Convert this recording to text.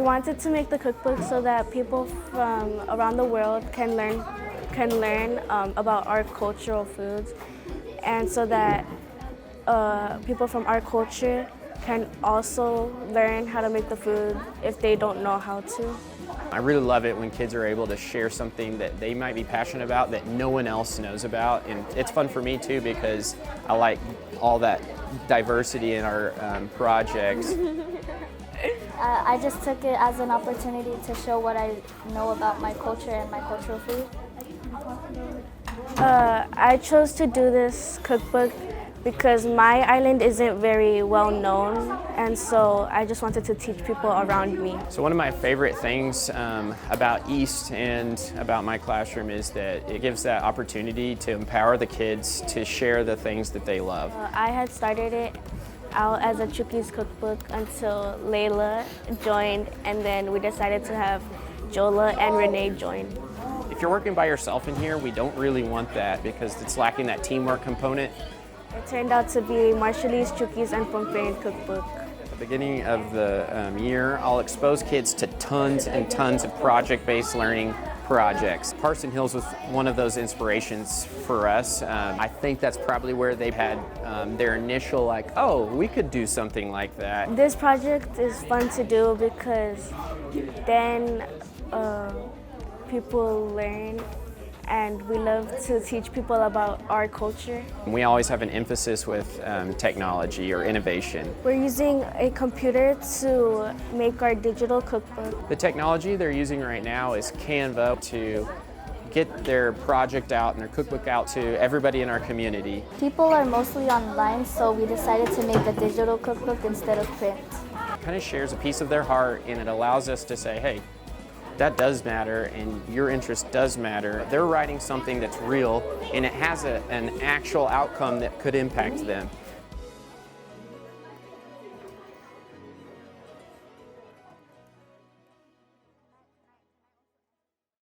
wanted to make the cookbook so that people from around the world can learn about our cultural foods, and so that people from our culture can also learn how to make the food if they don't know how to. I really love it when kids are able to share something that they might be passionate about that no one else knows about, and it's fun for me too because I like all that diversity in our projects. I just took it as an opportunity to show what I know about my culture and my cultural food. I chose to do this cookbook because my island isn't very well known, and so I just wanted to teach people around me. So one of my favorite things about East and about my classroom is that it gives that opportunity to empower the kids to share the things that they love. I had started it out as a Chuukese cookbook until Alleila joined, and then we decided to have Jola and Rine join. If you're working by yourself in here, we don't really want that because it's lacking that teamwork component. It turned out to be Marshallese, Chuukese and Pohnpeian cookbook. At the beginning of the year, I'll expose kids to tons and tons of project-based learning projects. Parson Hills was one of those inspirations for us. I think that's probably where they had their initial like, oh, we could do something like that. This project is fun to do because then people learn, and we love to teach people about our culture. We always have an emphasis with technology or innovation. We're using a computer to make our digital cookbook. The technology they're using right now is Canva to get their project out and their cookbook out to everybody in our community. People are mostly online, so we decided to make a digital cookbook instead of print. It kind of shares a piece of their heart, and it allows us to say, hey, that does matter and your interest does matter. They're writing something that's real and it has an actual outcome that could impact them.